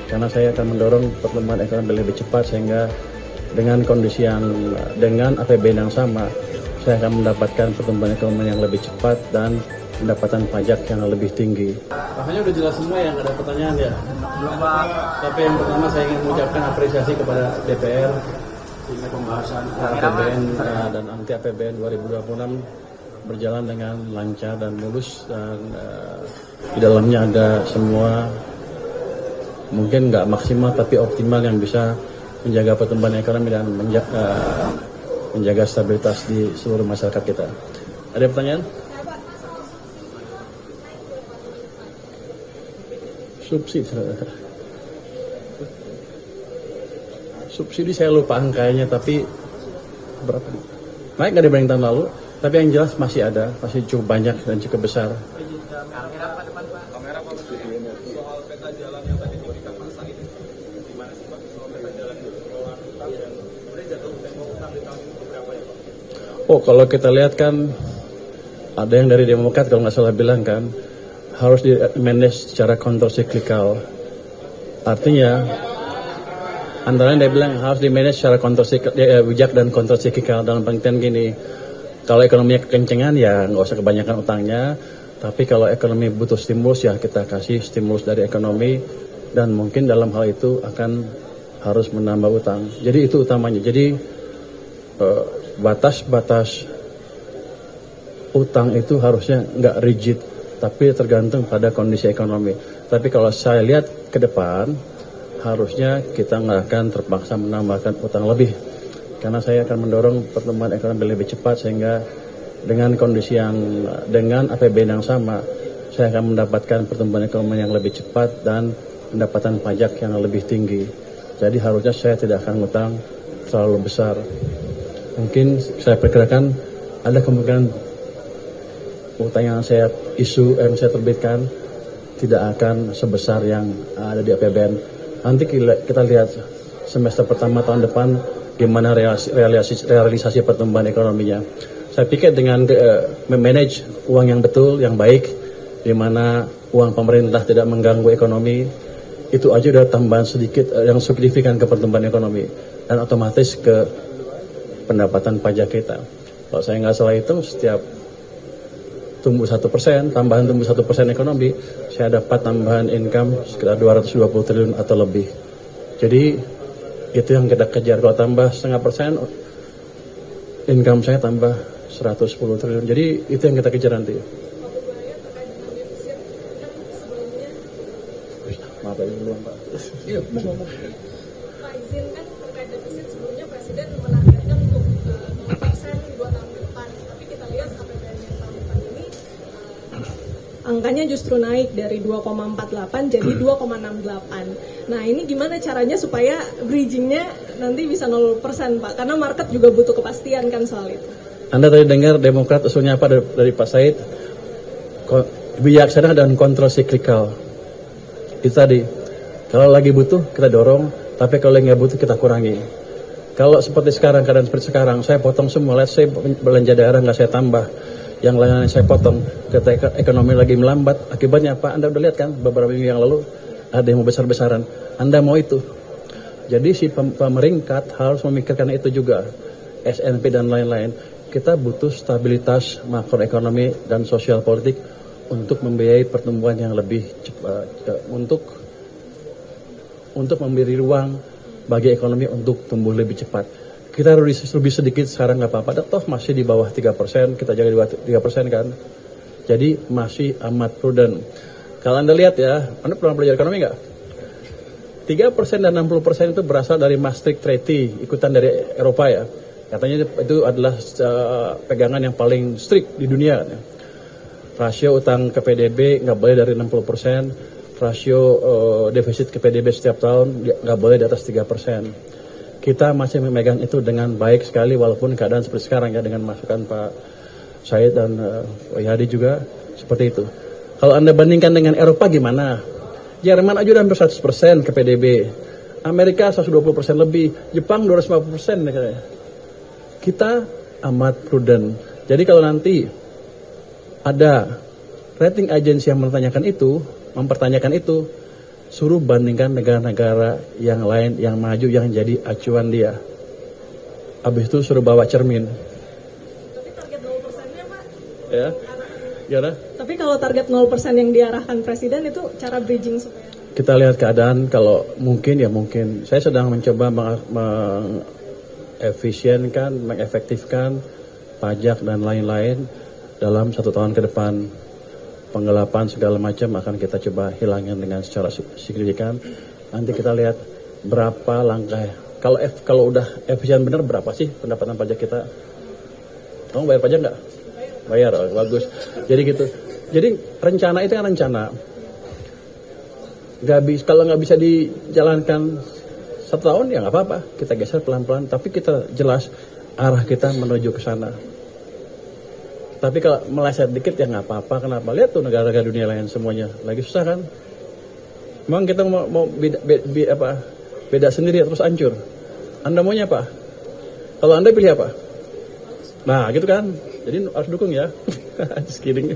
karena saya akan mendorong pertumbuhan ekonomi lebih cepat sehingga dengan kondisi dengan APBN yang sama, saya akan mendapatkan pertumbuhan ekonomi yang lebih cepat dan pendapatan pajak yang lebih tinggi. Makanya udah jelas semua ya, nggak ada pertanyaan ya. Tapi yang pertama saya ingin mengucapkan apresiasi kepada DPR sehingga pembahasan APBN dan anti APBN 2026 berjalan dengan lancar dan mulus, dan di dalamnya ada semua, mungkin nggak maksimal tapi optimal yang bisa menjaga pertumbuhan ekonomi dan menjaga stabilitas di seluruh masyarakat kita. Ada pertanyaan? Subsidi saya lupa angkanya, tapi berapa? Naik nggak dibanding tahun lalu, tapi yang jelas masih ada, masih cukup banyak dan cukup besar. Oh, kalau kita lihat kan ada yang dari Demokrat kalau nggak salah bilang kan harus di manage secara countercyclical. Artinya antara lain dia bilang harus di manage secara bijak dan countercyclical, dalam pengertian gini, kalau ekonominya kekencengan ya nggak usah kebanyakan utangnya, tapi kalau ekonomi butuh stimulus ya kita kasih stimulus dari ekonomi, dan mungkin dalam hal itu akan harus menambah utang. Jadi itu utamanya. Jadi batas-batas utang itu harusnya nggak rigid, tapi tergantung pada kondisi ekonomi. Tapi kalau saya lihat ke depan, harusnya kita nggak akan terpaksa menambahkan utang lebih, karena saya akan mendorong pertumbuhan ekonomi lebih cepat sehingga dengan kondisi dengan APBN yang sama, saya akan mendapatkan pertumbuhan ekonomi yang lebih cepat dan pendapatan pajak yang lebih tinggi. Jadi harusnya saya tidak akan ngutang terlalu besar. Mungkin saya perkirakan ada kemungkinan utang yang saya terbitkan tidak akan sebesar yang ada di APBN. Nanti kita lihat semester pertama tahun depan gimana realisasi pertumbuhan ekonominya. Saya pikir dengan memanage uang yang betul, yang baik, di mana uang pemerintah tidak mengganggu ekonomi, itu aja udah tambahan sedikit yang signifikan ke pertumbuhan ekonomi dan otomatis ke pendapatan pajak kita. Kalau saya nggak salah hitung, setiap tumbuh 1%, tambahan tumbuh 1% ekonomi, saya dapat tambahan income sekitar 220 triliun atau lebih. Jadi itu yang kita kejar. Kalau tambah 0,5%, income saya tambah 110 triliun. Jadi itu yang kita kejar nanti. Maaf ya, belum Pak. Iya, Pak, izinkan terkait defisit, sebelumnya Presiden menargetkan untuk 0% 2 tahun ke depan. Tapi kita lihat APBN yang tahun depan ini angkanya justru naik dari 2,48 jadi 2,68. Nah, ini gimana caranya supaya bridgingnya nanti bisa 0% Pak? Karena market juga butuh kepastian kan soal itu. Anda tadi dengar Demokrat usulnya apa dari Pak Said? Bijaksana dan kontrol siklikal. Itu tadi, kalau lagi butuh kita dorong, tapi kalau nggak butuh kita kurangi. Kalau seperti sekarang, keadaan seperti sekarang, saya potong semua, saya belanja daerah nggak saya tambah, yang lain saya potong. Ketika ekonomi lagi melambat, akibatnya apa? Anda udah lihat kan beberapa minggu yang lalu ada yang mau besar-besaran. Anda mau itu? Jadi si pemerintah harus memikirkan itu juga, SNP dan lain-lain. Kita butuh stabilitas makroekonomi dan sosial politik untuk membiayai pertumbuhan yang lebih cepat, untuk memberi ruang bagi ekonomi untuk tumbuh lebih cepat. Kita harus lebih sedikit sekarang nggak apa-apa, toh masih di bawah 3%, kita jaga di bawah 3% kan. Jadi masih amat prudent. Kalau Anda lihat ya, Anda pernah belajar ekonomi nggak? 3% dan 60% itu berasal dari Maastricht Treaty, ikutan dari Eropa ya. Katanya itu adalah pegangan yang paling strict di dunia. Rasio utang ke PDB nggak boleh dari 60%, rasio defisit ke PDB setiap tahun nggak boleh di atas 3%. Kita masih memegang itu dengan baik sekali walaupun keadaan seperti sekarang ya, dengan masukan Pak Said dan Pak Yadi juga seperti itu. Kalau Anda bandingkan dengan Eropa gimana? Jerman aja udah hampir 100% ke PDB. Amerika 120% lebih, Jepang 250% katanya. Kita amat prudent. Jadi kalau nanti ada rating agency yang mempertanyakan itu, suruh bandingkan negara-negara yang lain yang maju yang jadi acuan dia. Habis itu suruh bawa cermin. Tapi target 0%-nya Pak. Ya. Gimana? Tapi kalau target 0% yang diarahkan Presiden itu cara bridging supaya kita lihat keadaan, kalau mungkin ya mungkin. Saya sedang mencoba mengefisienkan, mengefektifkan pajak dan lain-lain dalam 1 tahun ke depan. Penggelapan segala macam akan kita coba hilangin dengan secara signifikan. Nanti kita lihat berapa langkah. Kalau udah efisien benar, berapa sih pendapatan pajak kita? Kamu bayar pajak nggak? Bayar, oh, bagus. Jadi gitu. Jadi rencana itu kan rencana. Kalau nggak bisa dijalankan 1 tahun ya nggak apa-apa. Kita geser pelan-pelan. Tapi kita jelas arah kita menuju ke sana. Tapi kalau meleset dikit ya nggak apa-apa. Kenapa? Lihat tuh negara-negara dunia lain semuanya lagi susah kan? Memang kita mau beda sendiri terus hancur. Anda maunya apa? Kalau Anda pilih apa? Nah gitu kan. Jadi harus dukung ya. Just kidding.